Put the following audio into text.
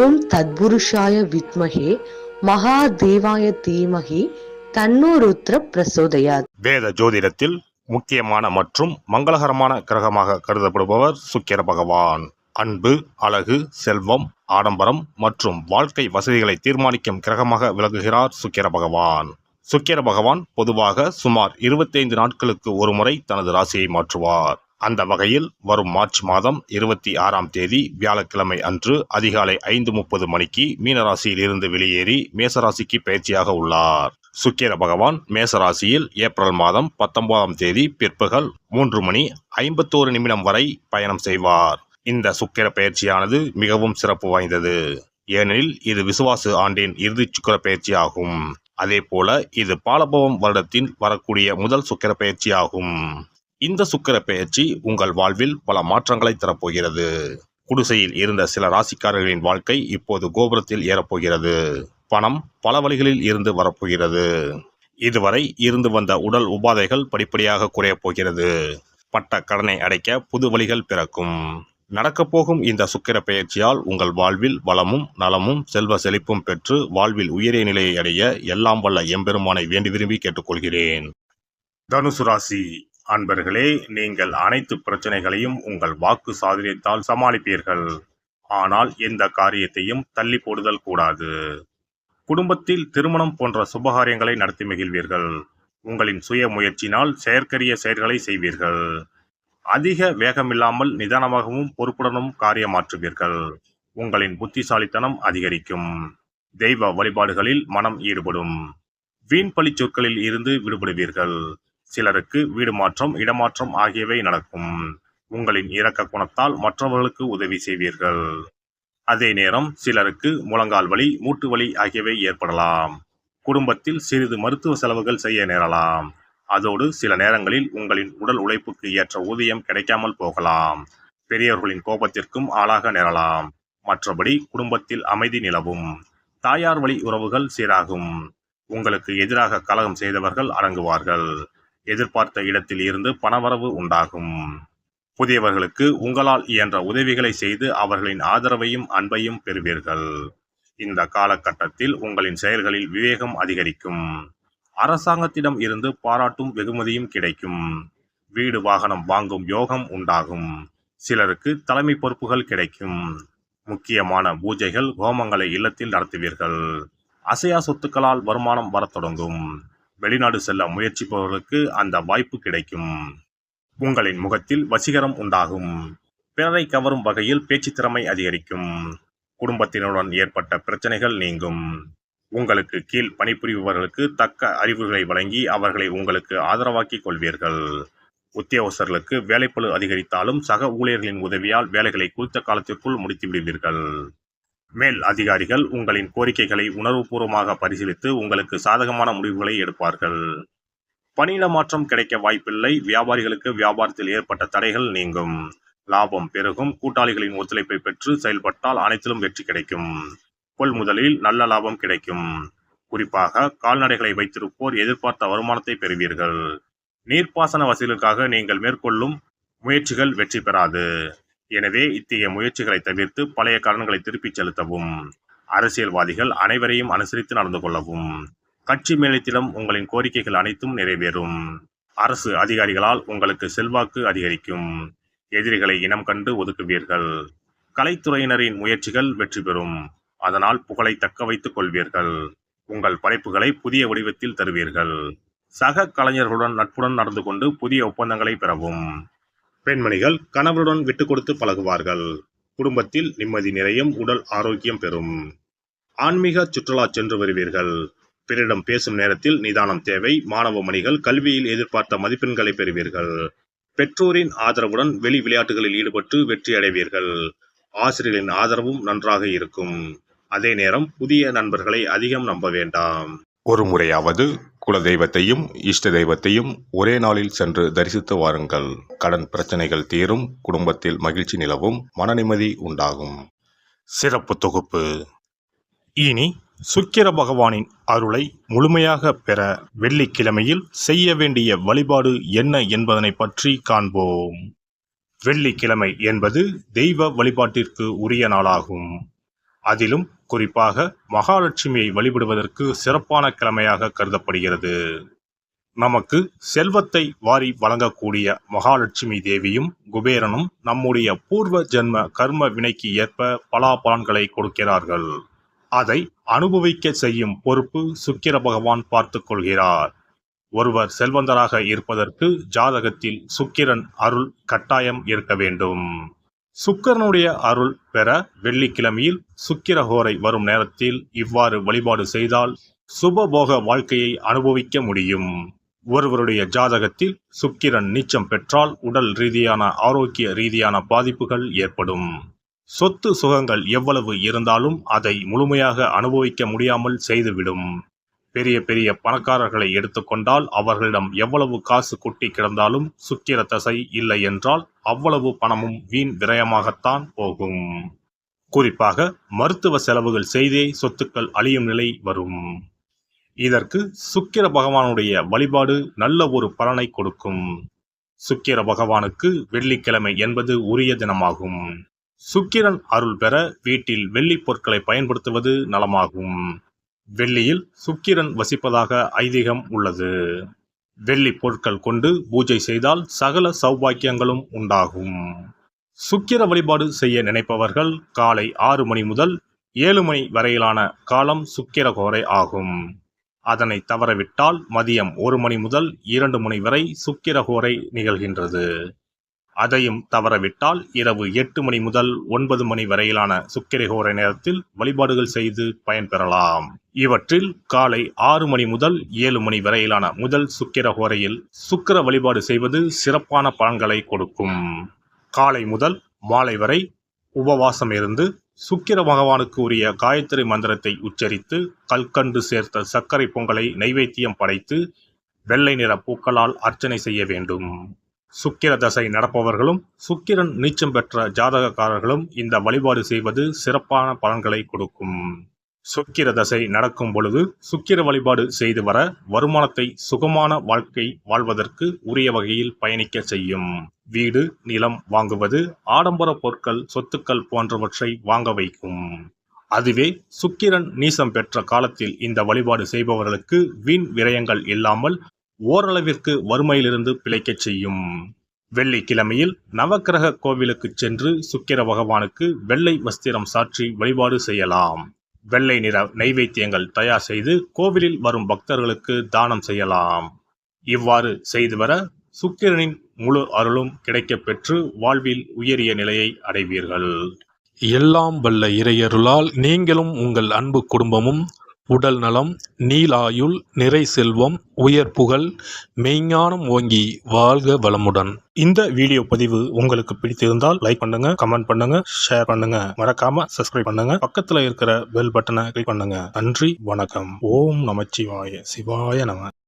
ஓம் தத்புருஷாய வித்மஹே மகாதேவாய தீமஹி தன்னோ ருத்ர பிரசோதயாத். வேத ஜோதிடத்தில் முக்கியமான மற்றும் மங்களகரமான கிரகமாக கருதப்படுபவர் சுக்கிர பகவான். அன்பு, அழகு, செல்வம், ஆடம்பரம் மற்றும் வாழ்க்கை வசதிகளை தீர்மானிக்கும் கிரகமாக விளங்குகிறார் சுக்கிர பகவான். சுக்கிர பகவான் பொதுவாக சுமார் 25 நாட்களுக்கு ஒருமுறை தனது ராசியை மாற்றுவார். அந்த வகையில் வரும் மார்ச் மாதம் 26ஆம் தேதி வியாழக்கிழமை அன்று அதிகாலை 5:30 மணிக்கு மீனராசியில் இருந்து வெளியேறி மேசராசிக்கு பயிற்சியாக உள்ளார். சுக்கிர பகவான் மேசராசியில் ஏப்ரல் மாதம் 19ஆம் தேதி பிற்பகல் 3:51 வரை பயணம் செய்வார். இந்த சுக்கிர பயிற்சியானது மிகவும் சிறப்பு வாய்ந்தது. ஏனெனில் இது விசுவாசு ஆண்டின் இறுதி சுக்கிர பயிற்சி ஆகும். அதே போல இது பாலபவம் வருடத்தின் வரக்கூடிய முதல் சுக்கிர பயிற்சி ஆகும். இந்த சுக்கிர பெயர்ச்சி உங்கள் வாழ்வில் பல மாற்றங்களை தரப்போகிறது. குடிசையில் இருந்த சில ராசிக்காரர்களின் வாழ்க்கை இப்போது கோபுரத்தில் ஏறப்போகிறது. பணம் பல வழிகளில் இருந்து வரப்போகிறது. இதுவரை இருந்து வந்த உடல் உபாதைகள் படிப்படியாக குறையப் போகிறது. பட்ட கடனை அடைக்க புது வழிகள் பிறக்கும். நடக்கப்போகும் இந்த சுக்கிர பெயர்ச்சியால் உங்கள் வாழ்வில் வளமும் நலமும் செல்வ செழிப்பும் பெற்று வாழ்வில் உயரிய நிலையை அடைய எல்லாம் வல்ல எம்பெருமானை வேண்டி விரும்பி கேட்டுக்கொள்கிறேன். தனுசு ராசி அன்பர்களே, நீங்கள் அனைத்து பிரச்சனைகளையும் உங்கள் வாக்கு சாதுரியத்தால் சமாளிப்பீர்கள். ஆனால் எந்த காரியத்தையும் தள்ளி போடுதல் கூடாது. குடும்பத்தில் திருமணம் போன்ற சுபகாரியங்களை நடத்தி மகிழ்வீர்கள். உங்களின் சுய முயற்சினால் செயற்கரிய செயல்களை செய்வீர்கள். அதிக வேகமில்லாமல் நிதானமாகவும் பொறுப்புடனும் காரியமாற்றுவீர்கள். உங்களின் புத்திசாலித்தனம் அதிகரிக்கும். தெய்வ வழிபாடுகளில் மனம் ஈடுபடும். வீண் பழி சொற்களில் இருந்து விடுபடுவீர்கள். சிலருக்கு வீடு மாற்றம், இடமாற்றம் ஆகியவை நடக்கும். உங்களின் இரக்க குணத்தால் மற்றவர்களுக்கு உதவி செய்வீர்கள். அதே நேரம் சிலருக்கு முழங்கால் வலி, மூட்டு வலி ஆகியவை ஏற்படலாம். குடும்பத்தில் சிறிது மருத்துவ செலவுகள் செய்ய நேரலாம். அதோடு சில நேரங்களில் உங்களின் உடல் உழைப்புக்கு ஏற்ற ஊதியம் கிடைக்காமல் போகலாம். பெரியவர்களின் கோபத்திற்கும் ஆளாக நேரலாம். மற்றபடி குடும்பத்தில் அமைதி நிலவும். தாயார் வழி உறவுகள் சீராகும். உங்களுக்கு எதிராக கலகம் செய்தவர்கள் அடங்குவார்கள். எதிர்பார்த்த இடத்தில் இருந்து பணவரவு உண்டாகும். புதியவர்களுக்கு உங்களால் இயன்ற உதவிகளை செய்து அவர்களின் ஆதரவையும் அன்பையும் பெறுவீர்கள். இந்த காலகட்டத்தில் உங்களின் செயல்களில் விவேகம் அதிகரிக்கும். அரசாங்கத்திடம் இருந்து பாராட்டும் வெகுமதியும் கிடைக்கும். வீடு வாகனம் வாங்கும் யோகம் உண்டாகும். சிலருக்கு தலைமை பொறுப்புகள் கிடைக்கும். முக்கியமான பூஜைகள், ஹோமங்களை இல்லத்தில் நடத்துவீர்கள். அசையா சொத்துக்களால் வருமானம் வரத் தொடங்கும். வெளிநாடு செல்ல முயற்சிப்பவர்களுக்கு அந்த வாய்ப்பு கிடைக்கும். உங்களின் முகத்தில் வசீகரம் உண்டாகும். பிறரை கவரும் வகையில் பேச்சு திறமை அதிகரிக்கும். குடும்பத்தினருடன் ஏற்பட்ட பிரச்சனைகள் நீங்கும். உங்களுக்கு கீழ் பணிபுரிபவர்களுக்கு தக்க அறிவுகளை வழங்கி அவர்களை உங்களுக்கு ஆதரவாக்கிக் கொள்வீர்கள். உத்தியோகஸ்தர்களுக்கு வேலைப்பளு அதிகரித்தாலும் சக ஊழியர்களின் உதவியால் வேலைகளை குறித்த காலத்திற்குள் முடித்து விடுவீர்கள். மேல் அதிகாரிகள் உங்களின் கோரிக்கைகளை உணர்வுபூர்வமாக பரிசீலித்து உங்களுக்கு சாதகமான முடிவுகளை எடுப்பார்கள். பணியிட மாற்றம் கிடைக்க வாய்ப்பில்லை. வியாபாரிகளுக்கு வியாபாரத்தில் ஏற்பட்ட தடைகள் நீங்கும். லாபம் பெருகும். கூட்டாளிகளின் ஒத்துழைப்பை பெற்று செயல்பட்டால் அனைத்திலும் வெற்றி கிடைக்கும். கொள்முதலில் நல்ல லாபம் கிடைக்கும். குறிப்பாக கால்நடைகளை வைத்திருப்போர் எதிர்பார்த்த வருமானத்தை பெறுவீர்கள். நீர்ப்பாசன வசதிகளுக்காக நீங்கள் மேற்கொள்ளும் முயற்சிகள் வெற்றி பெறாது. எனவே இத்தகைய முயற்சிகளை தவிர்த்து பழைய கடன்களை திருப்பிச் செலுத்தவும். அரசியல்வாதிகள் அனைவரையும் அனுசரித்து நடந்து கொள்ளவும். கட்சி மேலிடத்திடம் உங்களின் கோரிக்கைகள் அனைத்தும் நிறைவேறும். அரசு அதிகாரிகளால் உங்களுக்கு செல்வாக்கு அதிகரிக்கும். எதிரிகளை இனம் கண்டு ஒதுக்குவீர்கள். கலைத்துறையினரின் முயற்சிகள் வெற்றி பெறும். அதனால் புகழை தக்க வைத்துக் கொள்வீர்கள். உங்கள் படைப்புகளை புதிய வடிவத்தில் தருவீர்கள். சக கலைஞர்களுடன் நட்புடன் நடந்து கொண்டு புதிய ஒப்பந்தங்களை பெறவும். பெண்மணிகள் கணவருடன் விட்டு கொடுத்து பழகுவார்கள். குடும்பத்தில் நிம்மதி நிறையும். உடல் ஆரோக்கியம் பெறும். ஆன்மீக சுற்றுலா சென்று வருவீர்கள். பிறரிடம் பேசும் நேரத்தில் நிதானம் தேவை. மாணவ மணிகள் கல்வியில் எதிர்பார்த்த மதிப்பெண்களை பெறுவீர்கள். பெற்றோரின் ஆதரவுடன் வெளி விளையாட்டுகளில் ஈடுபட்டு வெற்றி அடைவீர்கள். ஆசிரியர்களின் ஆதரவும் நன்றாக இருக்கும். அதே நேரம் புதிய நண்பர்களை அதிகம் நம்ப வேண்டாம். ஒரு முறையாவது குல தெய்வத்தையும் இஷ்ட தெய்வத்தையும் ஒரே நாளில் சென்று தரிசித்து வாருங்கள். கடன் பிரச்சனைகள் தீரும். குடும்பத்தில் மகிழ்ச்சி நிலவும். மன நிம்மதி உண்டாகும். சிறப்பு தொகுப்பு. இனி சுக்கிர பகவானின் அருளை முழுமையாக பெற வெள்ளிக்கிழமையில் செய்ய வேண்டிய வழிபாடு என்ன என்பதனை பற்றி காண்போம். வெள்ளிக்கிழமை என்பது தெய்வ வழிபாட்டிற்கு உரிய நாளாகும். அதிலும் குறிப்பாக மகாலட்சுமியை வழிபடுவதற்கு சிறப்பான கிழமையாக கருதப்படுகிறது. நமக்கு செல்வத்தை வாரி வழங்கக்கூடிய மகாலட்சுமி தேவியும் குபேரனும் நம்முடைய பூர்வ ஜென்ம கர்ம வினைக்கு ஏற்ப பலாபலன்களை கொடுக்கிறார்கள். அதை அனுபவிக்க செய்யும் பொறுப்பு சுக்கிர பகவான் பார்த்து கொள்கிறார். ஒருவர் செல்வந்தராக இருப்பதற்கு ஜாதகத்தில் சுக்கிரன் அருள் கட்டாயம் இருக்க வேண்டும். சுக்கிரனுடைய அருள் பெற வெள்ளிக்கிழமையில் சுக்கிரஹோரை வரும் நேரத்தில் இவ்வாறு வழிபாடு செய்தால் சுபபோக வாழ்க்கையை அனுபவிக்க முடியும். ஒருவருடைய ஜாதகத்தில் சுக்கிரன் நீச்சம் பெற்றால் உடல் ரீதியான ஆரோக்கிய ரீதியான பாதிப்புகள் ஏற்படும். சொத்து சுகங்கள் எவ்வளவு இருந்தாலும் அதை முழுமையாக அனுபவிக்க முடியாமல் செய்துவிடும். பெரிய பெரிய பணக்காரர்களை எடுத்துக்கொண்டால் அவர்களிடம் எவ்வளவு காசு கொட்டி கிடந்தாலும் சுக்கிர தசை இல்லை என்றால் அவ்வளவு பணமும் வீண் விரயமாகத்தான் போகும். குறிப்பாக மருத்துவ செலவுகள் செய்தே சொத்துக்கள் அழியும் நிலை வரும். இதற்கு சுக்கிர பகவானுடைய வழிபாடு நல்ல ஒரு பலனை கொடுக்கும். சுக்கிர பகவானுக்கு வெள்ளிக்கிழமை என்பது உரிய தினமாகும். சுக்கிரன் அருள் பெற வீட்டில் வெள்ளி பொருட்களை பயன்படுத்துவது நலமாகும். வெள்ளியில் சுக்கிரன் வசிப்பதாக ஐதீகம் உள்ளது. வெள்ளி பொருட்கள் கொண்டு பூஜை செய்தால் சகல சௌபாக்கியங்களும் உண்டாகும். சுக்கிர வழிபாடு செய்ய நினைப்பவர்கள் காலை 6 மணி முதல் 7 மணி வரையிலான காலம் சுக்கிரஹோரை ஆகும். அதனை தவறவிட்டால் மதியம் 1 மணி முதல் 2 மணி வரை சுக்கிரஹோரை நிகழ்கின்றது. அதையும் தவறவிட்டால் இரவு 8 மணி முதல் 9 மணி வரையிலான சுக்கிரஹோரை நேரத்தில் வழிபாடுகள் செய்து பயன்பெறலாம். இவற்றில் காலை 6 மணி முதல் 7 மணி வரையிலான முதல் சுக்கிரஹோரையில் சுக்கிர வழிபாடு செய்வது சிறப்பான பலன்களை கொடுக்கும். காலை முதல் மாலை வரை உபவாசம் இருந்து சுக்கிர பகவானுக்கு உரிய காயத்ரி மந்திரத்தை உச்சரித்து கல்கண்டு சேர்த்த சர்க்கரை பொங்கலை நைவேத்தியம் படைத்து வெள்ளை நிற பூக்களால் அர்ச்சனை செய்ய வேண்டும். சுக்கிர தசை நடப்பவர்களும் சுக்கிரன் நீச்சம் பெற்ற ஜாதகக்காரர்களும் இந்த வழிபாடு செய்வது சிறப்பான பலன்களை கொடுக்கும். சுக்கிர தசை நடக்கும் பொழுது சுக்கிர வழிபாடு செய்து வர வருமானத்தை சுகமான வாழ்க்கை வாழ்வதற்கு உரிய வகையில் பயணிக்க செய்யும். வீடு நிலம் வாங்குவது, ஆடம்பர பொருட்கள் சொத்துக்கள் போன்றவற்றை வாங்க வைக்கும். அதுவே சுக்கிரன் நீசம் பெற்ற காலத்தில் இந்த வழிபாடு செய்பவர்களுக்கு வீண் விரயங்கள் இல்லாமல் ஓரளவிற்கு வறுமையிலிருந்து பிழைக்கச் செய்யும். வெள்ளிக்கிழமையில் நவக்கிரக கோவிலுக்கு சென்று சுக்கிர பகவானுக்கு வெள்ளை வஸ்திரம் சாற்றி வழிபாடு செய்யலாம். வெள்ளை நிற நைவேத்தியங்கள் தயார் செய்து கோவிலில் வரும் பக்தர்களுக்கு தானம் செய்யலாம். இவ்வாறு செய்து வர சுக்கிரனின் முழு அருளும் கிடைக்கப் பெற்று வாழ்வில் உயரிய நிலையை அடைவீர்கள். எல்லாம் வல்ல இறையருளால் நீங்களும் உங்கள் அன்பு குடும்பமும் உடல் நலம், நீலாயுள், நிறை செல்வம், உயர் புகழ், மெய்ஞானம் ஓங்கி வாழ்க வளமுடன். இந்த வீடியோ பதிவு உங்களுக்கு பிடித்திருந்தால் லைக் பண்ணுங்க, கமெண்ட் பண்ணுங்க, ஷேர் பண்ணுங்க, மறக்காம சப்ஸ்கிரைப் பண்ணுங்க, பக்கத்துல இருக்கிற பெல் பட்டனை கிளிக் பண்ணுங்க. நன்றி, வணக்கம். ஓம் நமச்சிவாய, சிவாய நம.